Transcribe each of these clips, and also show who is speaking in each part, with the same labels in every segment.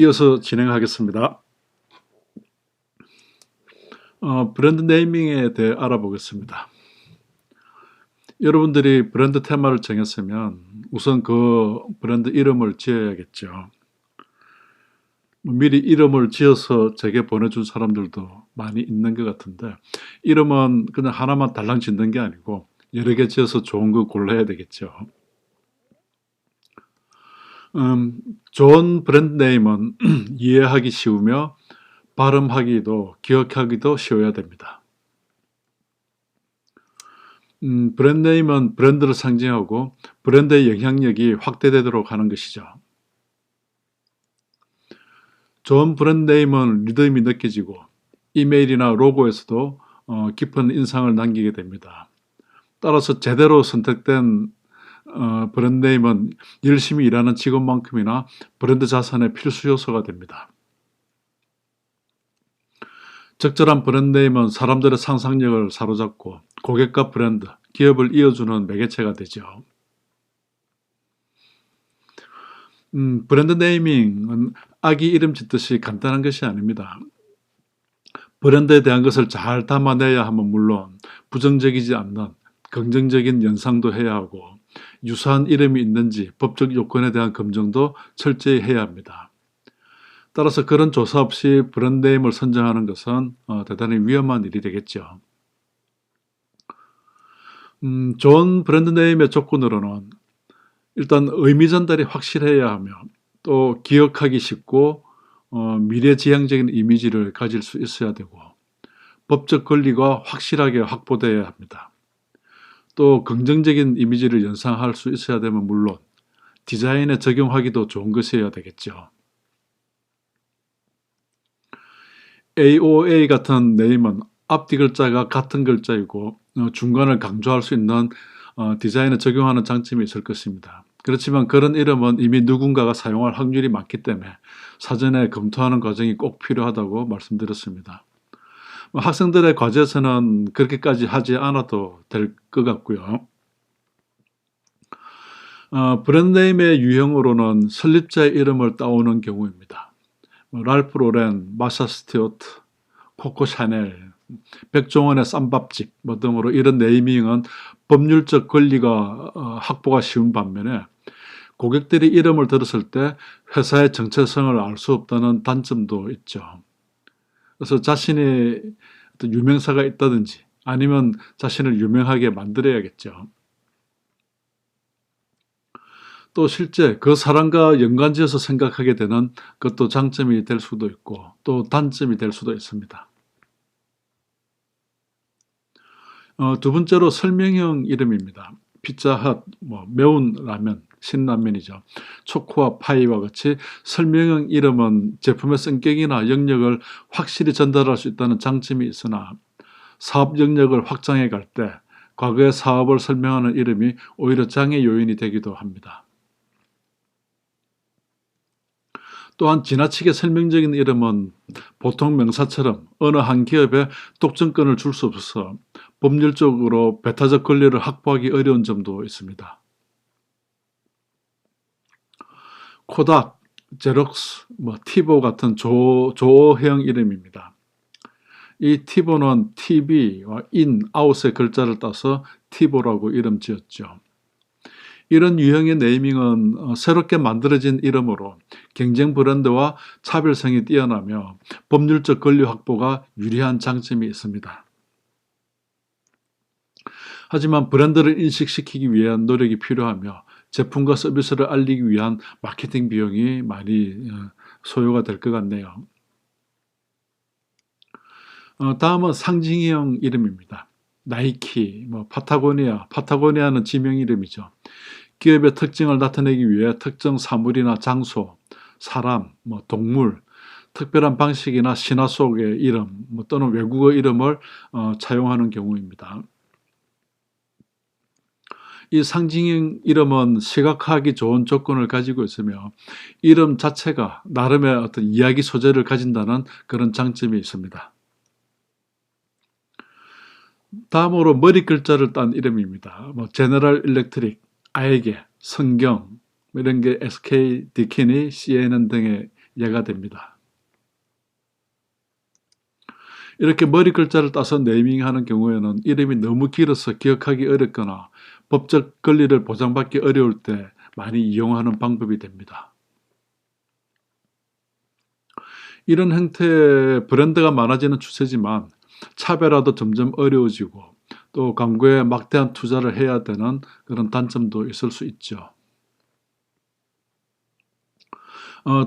Speaker 1: 이어서 진행하겠습니다. 브랜드 네이밍에 대해 알아보겠습니다. 여러분들이 브랜드 테마를 정했으면 우선 그 브랜드 이름을 지어야겠죠. 미리 이름을 지어서 제게 보내준 사람들도 많이 있는 것 같은데, 이름은 그냥 하나만 달랑 짓는 게 아니고 여러 개 지어서 좋은 거 골라야 되겠죠. 좋은 브랜드 네임은 이해하기 쉬우며 발음하기도 기억하기도 쉬워야 됩니다. 브랜드 네임은 브랜드를 상징하고 브랜드의 영향력이 확대되도록 하는 것이죠. 좋은 브랜드 네임은 리듬이 느껴지고 이메일이나 로고에서도 깊은 인상을 남기게 됩니다. 따라서 제대로 선택된 브랜드 네임은 열심히 일하는 직원만큼이나 브랜드 자산의 필수 요소가 됩니다. 적절한 브랜드 네임은 사람들의 상상력을 사로잡고 고객과 브랜드, 기업을 이어주는 매개체가 되죠. 브랜드 네이밍은 아기 이름 짓듯이 간단한 것이 아닙니다. 브랜드에 대한 것을 잘 담아내야 하면 물론 부정적이지 않는 긍정적인 연상도 해야 하고 유사한 이름이 있는지 법적 요건에 대한 검증도 철저히 해야 합니다. 따라서 그런 조사 없이 브랜드 네임을 선정하는 것은 대단히 위험한 일이 되겠죠. 좋은 브랜드 네임의 조건으로는 일단 의미 전달이 확실해야 하며 또 기억하기 쉽고 미래지향적인 이미지를 가질 수 있어야 되고 법적 권리가 확실하게 확보되어야 합니다. 또 긍정적인 이미지를 연상할 수 있어야 되면 물론 디자인에 적용하기도 좋은 것이어야 되겠죠. AOA 같은 네임은 앞뒤 글자가 같은 글자이고 중간을 강조할 수 있는 디자인에 적용하는 장점이 있을 것입니다. 그렇지만 그런 이름은 이미 누군가가 사용할 확률이 많기 때문에 사전에 검토하는 과정이 꼭 필요하다고 말씀드렸습니다. 학생들의 과제에서는 그렇게까지 하지 않아도 될 것 같고요. 브랜드 네임의 유형으로는 설립자의 이름을 따오는 경우입니다. 랄프 로렌, 마샤 스튜어트, 코코 샤넬, 백종원의 쌈밥집 등으로 이런 네이밍은 법률적 권리가 확보가 쉬운 반면에 고객들이 이름을 들었을 때 회사의 정체성을 알 수 없다는 단점도 있죠. 그래서 자신이 어떤 유명사가 있다든지 아니면 자신을 유명하게 만들어야겠죠. 또 실제 그 사람과 연관지어서 생각하게 되는 것도 장점이 될 수도 있고 또 단점이 될 수도 있습니다. 두 번째로 설명형 이름입니다. 피자헛, 매운 라면, 신라면이죠. 초코와 파이와 같이 설명형 이름은 제품의 성격이나 영역을 확실히 전달할 수 있다는 장점이 있으나 사업 영역을 확장해 갈 때 과거의 사업을 설명하는 이름이 오히려 장애 요인이 되기도 합니다. 또한 지나치게 설명적인 이름은 보통 명사처럼 어느 한 기업에 독점권을 줄 수 없어서 법률적으로 배타적 권리를 확보하기 어려운 점도 있습니다. 코닥, 제록스, 티보 같은 조어형 이름입니다. 이 티보는 TV와 인, 아웃의 글자를 따서 티보라고 이름 지었죠. 이런 유형의 네이밍은 새롭게 만들어진 이름으로 경쟁 브랜드와 차별성이 뛰어나며 법률적 권리 확보가 유리한 장점이 있습니다. 하지만 브랜드를 인식시키기 위한 노력이 필요하며 제품과 서비스를 알리기 위한 마케팅 비용이 많이 소요가 될 것 같네요. 다음은 상징형 이름입니다. 나이키, 파타고니아는 지명 이름이죠. 기업의 특징을 나타내기 위해 특정 사물이나 장소, 사람, 동물, 특별한 방식이나 신화 속의 이름 또는 외국어 이름을 차용하는 경우입니다. 이 상징형 이름은 시각화하기 좋은 조건을 가지고 있으며 이름 자체가 나름의 어떤 이야기 소재를 가진다는 그런 장점이 있습니다. 다음으로 머리 글자를 딴 이름입니다. 제너럴 일렉트릭, 아에게, 성경 이런 게 SK 디키니, CNN 등의 이해가 됩니다. 이렇게 머리 글자를 따서 네이밍하는 경우에는 이름이 너무 길어서 기억하기 어렵거나 법적 권리를 보장받기 어려울 때 많이 이용하는 방법이 됩니다. 이런 형태의 브랜드가 많아지는 추세지만 차별화도 점점 어려워지고 또 광고에 막대한 투자를 해야 되는 그런 단점도 있을 수 있죠.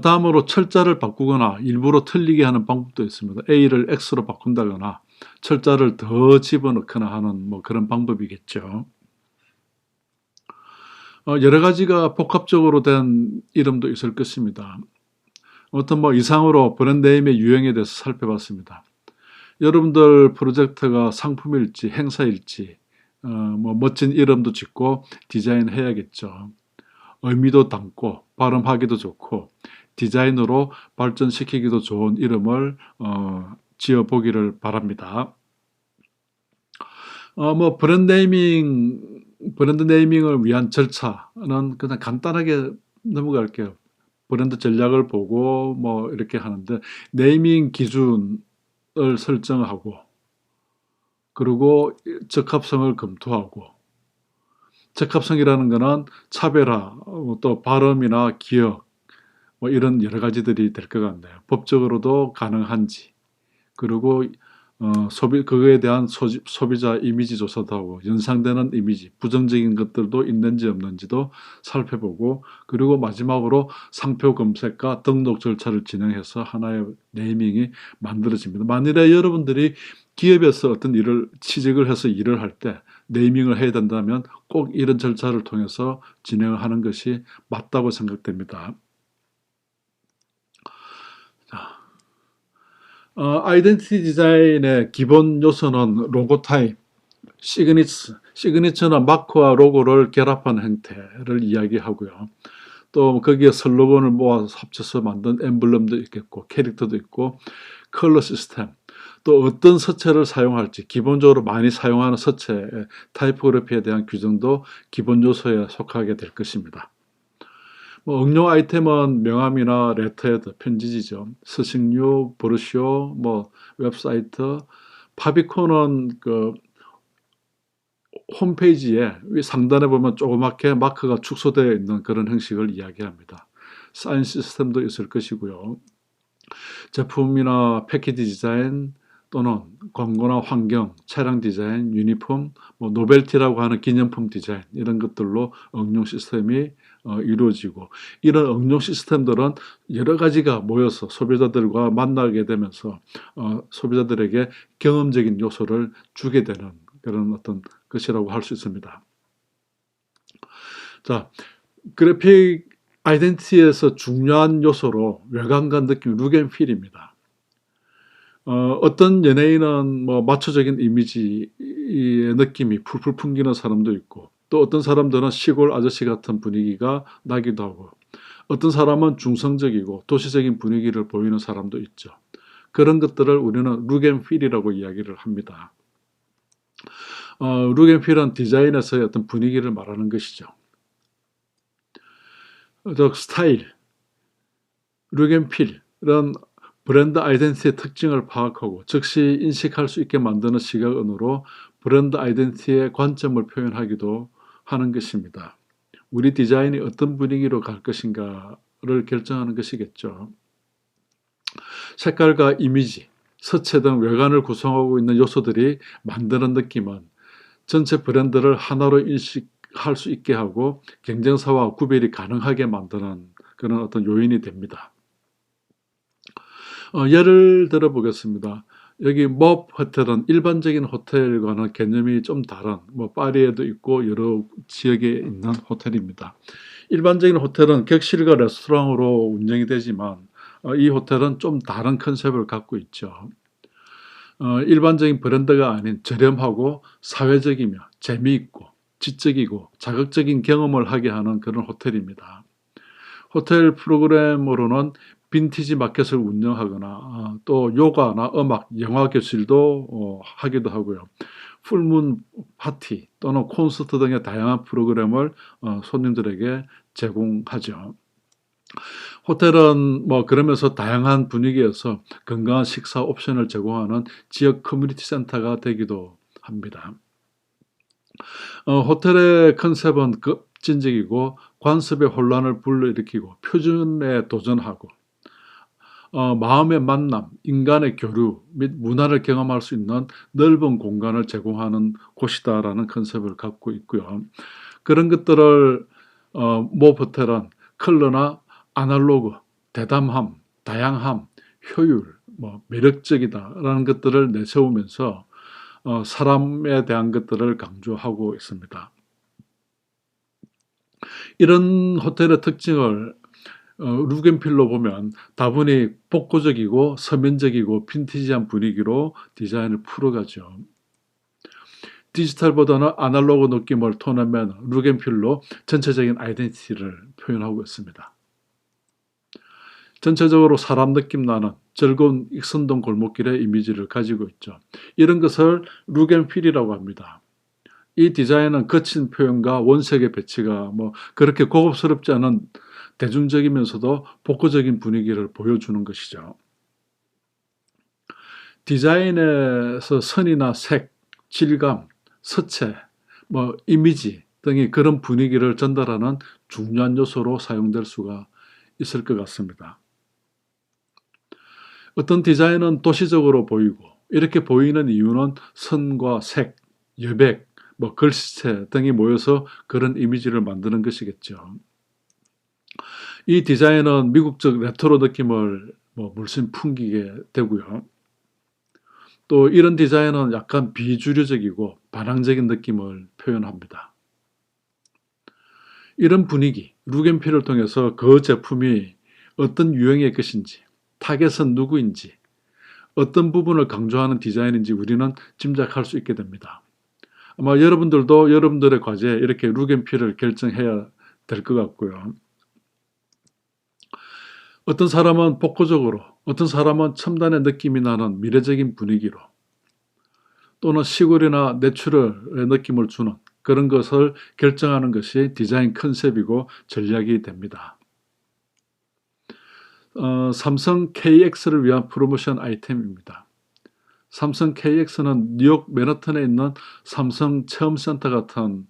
Speaker 1: 다음으로 철자를 바꾸거나 일부러 틀리게 하는 방법도 있습니다. A를 X로 바꾼다거나 철자를 더 집어넣거나 하는 그런 방법이겠죠. 여러 가지가 복합적으로 된 이름도 있을 것입니다. 어떤 이상으로 브랜드 네임의 유형에 대해서 살펴봤습니다. 여러분들 프로젝트가 상품일지 행사일지 멋진 이름도 짓고 디자인해야겠죠. 의미도 담고 발음하기도 좋고 디자인으로 발전시키기도 좋은 이름을 지어보기를 바랍니다. 브랜드 네이밍을 위한 절차는 그냥 간단하게 넘어갈게요. 브랜드 전략을 보고 이렇게 하는데 네이밍 기준을 설정하고 그리고 적합성을 검토하고 적합성이라는 것은 차별화, 또 발음이나 기억 이런 여러 가지들이 될 것 같네요. 법적으로도 가능한지 그리고 그거에 대한 소비자 이미지 조사도 하고 연상되는 이미지, 부정적인 것들도 있는지 없는지도 살펴보고 그리고 마지막으로 상표 검색과 등록 절차를 진행해서 하나의 네이밍이 만들어집니다. 만일에 여러분들이 기업에서 어떤 일을 취직을 해서 일을 할 때 네이밍을 해야 된다면 꼭 이런 절차를 통해서 진행을 하는 것이 맞다고 생각됩니다. 아이덴티티 디자인의 기본 요소는 로고 타입, 시그니처나 마크와 로고를 결합한 형태를 이야기하고요. 또 거기에 슬로건을 모아서 합쳐서 만든 엠블럼도 있겠고 캐릭터도 있고 컬러 시스템, 또 어떤 서체를 사용할지 기본적으로 많이 사용하는 서체 타이포그래피에 대한 규정도 기본 요소에 속하게 될 것입니다. 응용 아이템은 명함이나 레터헤드, 편지지죠. 서식류, 브로셔, 웹사이트, 파비콘은 홈페이지에 상단에 보면 조그맣게 마크가 축소되어 있는 그런 형식을 이야기합니다. 사인 시스템도 있을 것이고요. 제품이나 패키지 디자인 또는 광고나 환경, 차량 디자인, 유니폼, 노벨티라고 하는 기념품 디자인 이런 것들로 응용 시스템이 이루어지고 이런 응용 시스템들은 여러 가지가 모여서 소비자들과 만나게 되면서 소비자들에게 경험적인 요소를 주게 되는 그런 어떤 것이라고 할 수 있습니다. 자, 그래픽 아이덴티티에서 중요한 요소로 외관과 느낌, 룩 앤 필입니다. 어떤 연예인은 마초적인 이미지의 느낌이 풀풀 풍기는 사람도 있고 또 어떤 사람들은 시골 아저씨 같은 분위기가 나기도 하고 어떤 사람은 중성적이고 도시적인 분위기를 보이는 사람도 있죠. 그런 것들을 우리는 룩 앤 필이라고 이야기를 합니다. 룩 앤 필은 디자인에서의 어떤 분위기를 말하는 것이죠. 스타일, 룩 앤 필은 브랜드 아이덴티티의 특징을 파악하고 즉시 인식할 수 있게 만드는 시각은으로 브랜드 아이덴티티의 관점을 표현하기도 하는 것입니다. 우리 디자인이 어떤 분위기로 갈 것인가를 결정하는 것이겠죠. 색깔과 이미지, 서체 등 외관을 구성하고 있는 요소들이 만드는 느낌은 전체 브랜드를 하나로 인식할 수 있게 하고 경쟁사와 구별이 가능하게 만드는 그런 어떤 요인이 됩니다. 예를 들어 보겠습니다. 여기 몹 호텔은 일반적인 호텔과는 개념이 좀 다른 파리에도 있고 여러 지역에 있는 호텔입니다. 일반적인 호텔은 객실과 레스토랑으로 운영이 되지만 이 호텔은 좀 다른 컨셉을 갖고 있죠. 일반적인 브랜드가 아닌 저렴하고 사회적이며 재미있고 지적이고 자극적인 경험을 하게 하는 그런 호텔입니다. 호텔 프로그램으로는 빈티지 마켓을 운영하거나 또 요가나 음악, 영화 교실도 하기도 하고요. 풀문 파티 또는 콘서트 등의 다양한 프로그램을 손님들에게 제공하죠. 호텔은 뭐 그러면서 다양한 분위기에서 건강한 식사 옵션을 제공하는 지역 커뮤니티 센터가 되기도 합니다. 호텔의 컨셉은 급진적이고 관습의 혼란을 불러일으키고 표준에 도전하고 마음의 만남, 인간의 교류 및 문화를 경험할 수 있는 넓은 공간을 제공하는 곳이다라는 컨셉을 갖고 있고요. 그런 것들을 모호텔은 컬러나 아날로그, 대담함, 다양함, 효율, 매력적이다라는 것들을 내세우면서 사람에 대한 것들을 강조하고 있습니다. 이런 호텔의 특징을 루겐필로 보면 다분히 복고적이고 서민적이고 빈티지한 분위기로 디자인을 풀어가죠. 디지털보다는 아날로그 느낌을 토내면 루겐필로 전체적인 아이덴티티를 표현하고 있습니다. 전체적으로 사람 느낌 나는 즐거운 익선동 골목길의 이미지를 가지고 있죠. 이런 것을 루겐필이라고 합니다. 이 디자인은 거친 표현과 원색의 배치가 그렇게 고급스럽지 않은 대중적이면서도 복고적인 분위기를 보여주는 것이죠. 디자인에서 선이나 색, 질감, 서체, 이미지 등이 그런 분위기를 전달하는 중요한 요소로 사용될 수가 있을 것 같습니다. 어떤 디자인은 도시적으로 보이고 이렇게 보이는 이유는 선과 색, 여백, 글씨체 등이 모여서 그런 이미지를 만드는 것이겠죠. 이 디자인은 미국적 레트로 느낌을 물씬 풍기게 되고요. 또 이런 디자인은 약간 비주류적이고 반항적인 느낌을 표현합니다. 이런 분위기, 루겐필을 통해서 그 제품이 어떤 유형의 것인지, 타겟은 누구인지, 어떤 부분을 강조하는 디자인인지 우리는 짐작할 수 있게 됩니다. 아마 여러분들도 여러분들의 과제에 이렇게 루겐필을 결정해야 될 것 같고요. 어떤 사람은 복고적으로, 어떤 사람은 첨단의 느낌이 나는 미래적인 분위기로, 또는 시골이나 내추럴의 느낌을 주는 그런 것을 결정하는 것이 디자인 컨셉이고 전략이 됩니다. 삼성 KX를 위한 프로모션 아이템입니다. 삼성 KX는 뉴욕 맨하탄에 있는 삼성 체험센터 같은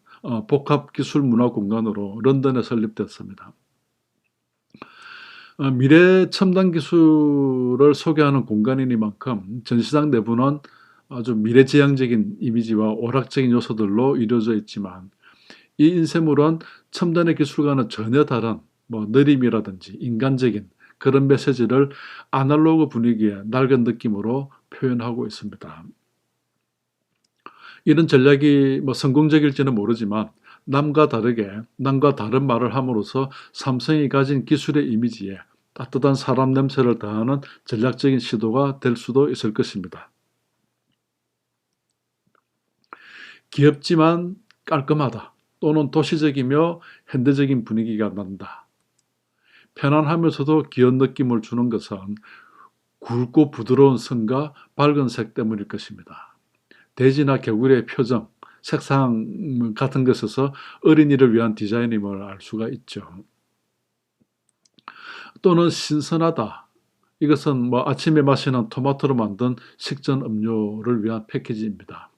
Speaker 1: 복합기술문화공간으로 런던에 설립됐습니다. 미래 첨단 기술을 소개하는 공간이니만큼 전시장 내부는 아주 미래지향적인 이미지와 오락적인 요소들로 이루어져 있지만 이 인쇄물은 첨단의 기술과는 전혀 다른 느림이라든지 인간적인 그런 메시지를 아날로그 분위기의 낡은 느낌으로 표현하고 있습니다. 이런 전략이 성공적일지는 모르지만 남과 다른 말을 함으로써 삼성이 가진 기술의 이미지에 따뜻한 사람 냄새를 더하는 전략적인 시도가 될 수도 있을 것입니다. 귀엽지만 깔끔하다 또는 도시적이며 현대적인 분위기가 난다. 편안하면서도 귀여운 느낌을 주는 것은 굵고 부드러운 선과 밝은 색 때문일 것입니다. 대지나 개구리의 표정, 색상 같은 것에서 어린이를 위한 디자인임을 알 수가 있죠. 또는 신선하다. 이것은 아침에 마시는 토마토로 만든 식전 음료를 위한 패키지입니다.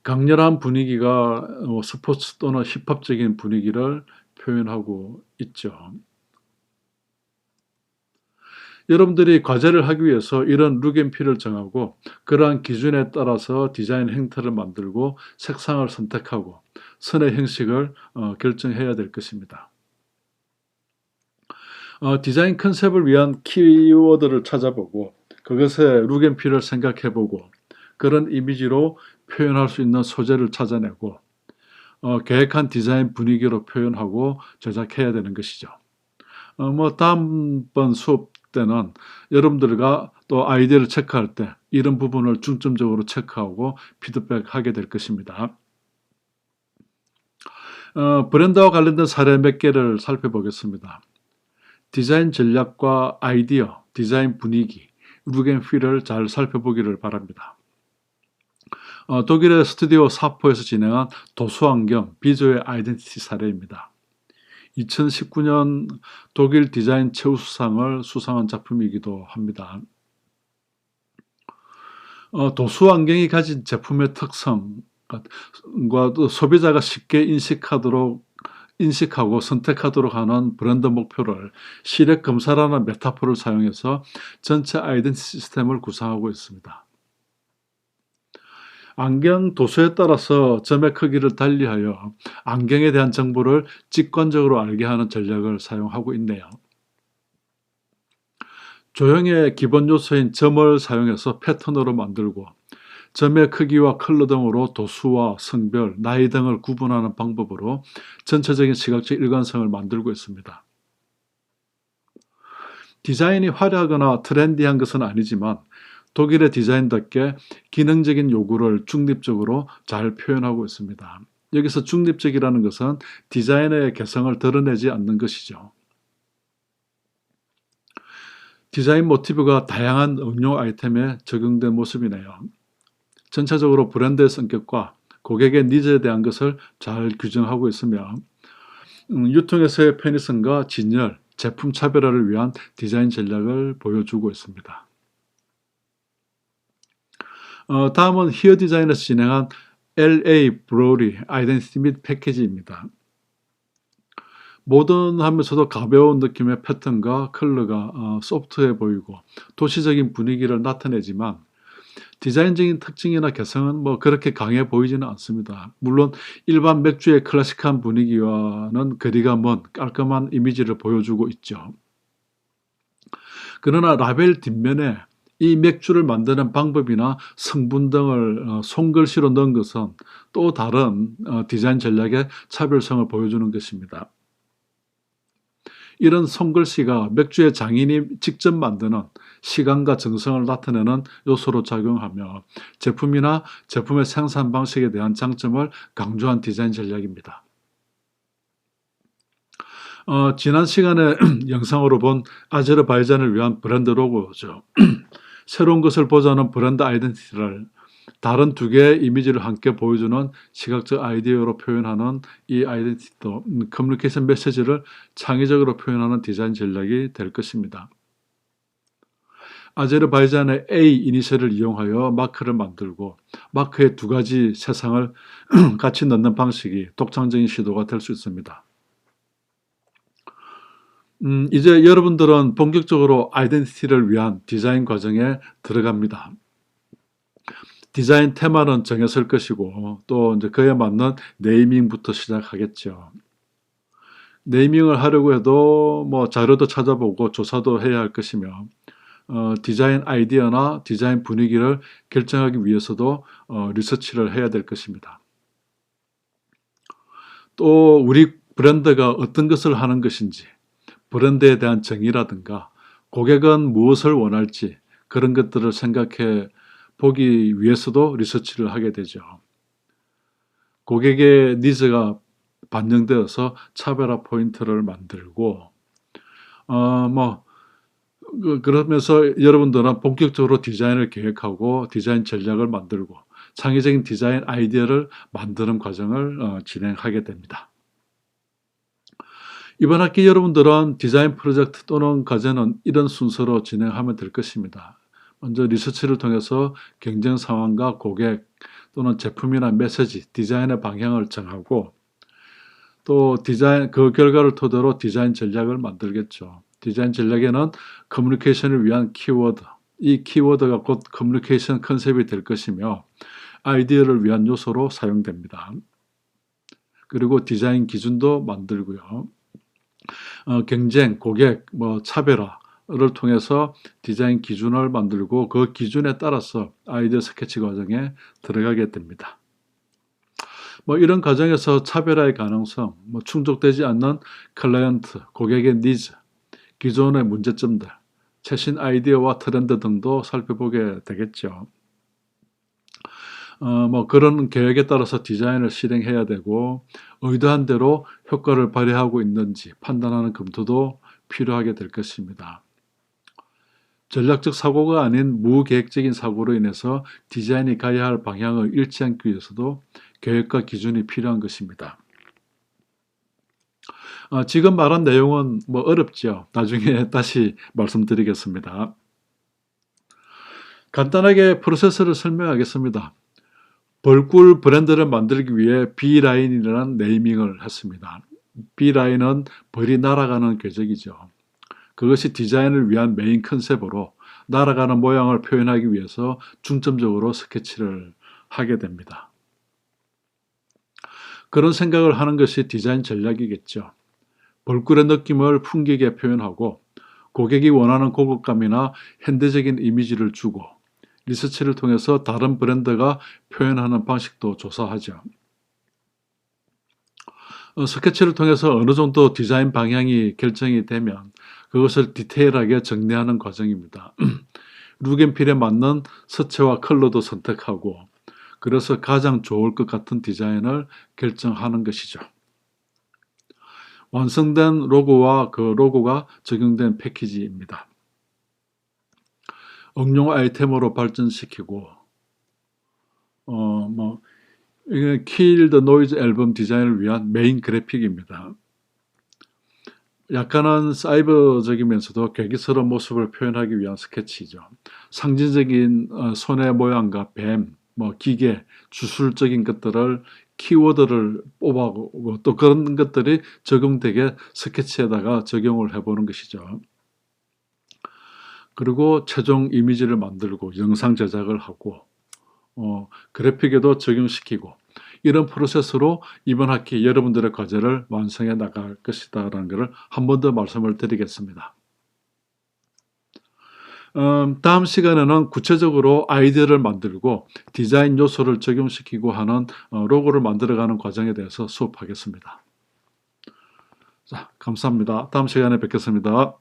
Speaker 1: 강렬한 분위기가 스포츠 또는 힙합적인 분위기를 표현하고 있죠. 여러분들이 과제를 하기 위해서 이런 룩앤필을 정하고 그러한 기준에 따라서 디자인 형태를 만들고 색상을 선택하고 선의 형식을 결정해야 될 것입니다. 디자인 컨셉을 위한 키워드를 찾아보고 그것의 룩앤필을 생각해보고 그런 이미지로 표현할 수 있는 소재를 찾아내고 계획한 디자인 분위기로 표현하고 제작해야 되는 것이죠. 다음번 수업 때는 여러분들과 또 아이디어를 체크할 때 이런 부분을 중점적으로 체크하고 피드백하게 될 것입니다. 브랜드와 관련된 사례 몇 개를 살펴보겠습니다. 디자인 전략과 아이디어, 디자인 분위기, 룩앤필을 잘 살펴보기를 바랍니다. 독일의 스튜디오 사포에서 진행한 도서환경 비주얼 아이덴티티 사례입니다. 2019년 독일 디자인 최우수상을 수상한 작품이기도 합니다. 도수 안경이 가진 제품의 특성과 또 소비자가 쉽게 인식하고 선택하도록 하는 브랜드 목표를 시력 검사라는 메타포를 사용해서 전체 아이덴티 시스템을 구성하고 있습니다. 안경 도수에 따라서 점의 크기를 달리하여 안경에 대한 정보를 직관적으로 알게 하는 전략을 사용하고 있네요. 조형의 기본 요소인 점을 사용해서 패턴으로 만들고 점의 크기와 컬러 등으로 도수와 성별, 나이 등을 구분하는 방법으로 전체적인 시각적 일관성을 만들고 있습니다. 디자인이 화려하거나 트렌디한 것은 아니지만 독일의 디자인답게 기능적인 요구를 중립적으로 잘 표현하고 있습니다. 여기서 중립적이라는 것은 디자인의 개성을 드러내지 않는 것이죠. 디자인 모티브가 다양한 응용 아이템에 적용된 모습이네요. 전체적으로 브랜드의 성격과 고객의 니즈에 대한 것을 잘 규정하고 있으며 유통에서의 편의성과 진열, 제품 차별화를 위한 디자인 전략을 보여주고 있습니다. 다음은 히어 디자인에서 진행한 LA 브로리 아이덴티티 및 패키지입니다. 모던하면서도 가벼운 느낌의 패턴과 컬러가 소프트해 보이고 도시적인 분위기를 나타내지만 디자인적인 특징이나 개성은 그렇게 강해 보이지는 않습니다. 물론 일반 맥주의 클래식한 분위기와는 거리가 먼 깔끔한 이미지를 보여주고 있죠. 그러나 라벨 뒷면에 이 맥주를 만드는 방법이나 성분 등을 손글씨로 넣은 것은 또 다른 디자인 전략의 차별성을 보여주는 것입니다. 이런 손글씨가 맥주의 장인이 직접 만드는 시간과 정성을 나타내는 요소로 작용하며 제품이나 제품의 생산 방식에 대한 장점을 강조한 디자인 전략입니다. 지난 시간에 영상으로 본 아제르바이잔을 위한 브랜드 로고죠. 새로운 것을 보자는 브랜드 아이덴티티를 다른 두 개의 이미지를 함께 보여주는 시각적 아이디어로 표현하는 이 아이덴티티도 커뮤니케이션 메시지를 창의적으로 표현하는 디자인 전략이 될 것입니다. 아제르바이잔의 A 이니셜을 이용하여 마크를 만들고 마크의 두 가지 세상을 같이 넣는 방식이 독창적인 시도가 될 수 있습니다. 이제 여러분들은 본격적으로 아이덴티티를 위한 디자인 과정에 들어갑니다. 디자인 테마는 정했을 것이고 또 이제 그에 맞는 네이밍부터 시작하겠죠. 네이밍을 하려고 해도 자료도 찾아보고 조사도 해야 할 것이며 디자인 아이디어나 디자인 분위기를 결정하기 위해서도 리서치를 해야 될 것입니다. 또 우리 브랜드가 어떤 것을 하는 것인지 브랜드에 대한 정의라든가 고객은 무엇을 원할지 그런 것들을 생각해 보기 위해서도 리서치를 하게 되죠. 고객의 니즈가 반영되어서 차별화 포인트를 만들고 그러면서 여러분들은 본격적으로 디자인을 계획하고 디자인 전략을 만들고 창의적인 디자인 아이디어를 만드는 과정을 진행하게 됩니다. 이번 학기 여러분들은 디자인 프로젝트 또는 과제는 이런 순서로 진행하면 될 것입니다. 먼저 리서치를 통해서 경쟁 상황과 고객 또는 제품이나 메시지, 디자인의 방향을 정하고 또 그 결과를 토대로 디자인 전략을 만들겠죠. 디자인 전략에는 커뮤니케이션을 위한 키워드, 이 키워드가 곧 커뮤니케이션 컨셉이 될 것이며 아이디어를 위한 요소로 사용됩니다. 그리고 디자인 기준도 만들고요. 경쟁, 고객, 차별화를 통해서 디자인 기준을 만들고 그 기준에 따라서 아이디어 스케치 과정에 들어가게 됩니다. 이런 과정에서 차별화의 가능성, 충족되지 않는 클라이언트, 고객의 니즈, 기존의 문제점들, 최신 아이디어와 트렌드 등도 살펴보게 되겠죠. 그런 계획에 따라서 디자인을 실행해야 되고 의도한 대로 효과를 발휘하고 있는지 판단하는 검토도 필요하게 될 것입니다. 전략적 사고가 아닌 무계획적인 사고로 인해서 디자인이 가야 할 방향을 잃지 않기 위해서도 계획과 기준이 필요한 것입니다. 지금 말한 내용은 뭐 어렵죠. 나중에 다시 말씀드리겠습니다. 간단하게 프로세스를 설명하겠습니다. 벌꿀 브랜드를 만들기 위해 B라인이라는 네이밍을 했습니다. B라인은 벌이 날아가는 궤적이죠. 그것이 디자인을 위한 메인 컨셉으로 날아가는 모양을 표현하기 위해서 중점적으로 스케치를 하게 됩니다. 그런 생각을 하는 것이 디자인 전략이겠죠. 벌꿀의 느낌을 풍기게 표현하고 고객이 원하는 고급감이나 현대적인 이미지를 주고 리서치를 통해서 다른 브랜드가 표현하는 방식도 조사하죠. 스케치를 통해서 어느 정도 디자인 방향이 결정이 되면 그것을 디테일하게 정리하는 과정입니다. 룩앤필에 맞는 서체와 컬러도 선택하고 그래서 가장 좋을 것 같은 디자인을 결정하는 것이죠. 완성된 로고와 그 로고가 적용된 패키지입니다. 응용 아이템으로 발전시키고 이게 Kill the Noise 앨범 디자인을 위한 메인 그래픽입니다. 약간은 사이버적이면서도 괴기스러운 모습을 표현하기 위한 스케치죠. 상징적인 손의 모양과 뱀, 기계, 주술적인 것들을 키워드를 뽑아보고 또 그런 것들이 적용되게 스케치에다가 적용을 해보는 것이죠. 그리고 최종 이미지를 만들고 영상 제작을 하고 그래픽에도 적용시키고 이런 프로세스로 이번 학기 여러분들의 과제를 완성해 나갈 것이다 라는 것을 한 번 더 말씀을 드리겠습니다. 다음 시간에는 구체적으로 아이디어를 만들고 디자인 요소를 적용시키고 하는 로고를 만들어가는 과정에 대해서 수업하겠습니다. 자, 감사합니다. 다음 시간에 뵙겠습니다.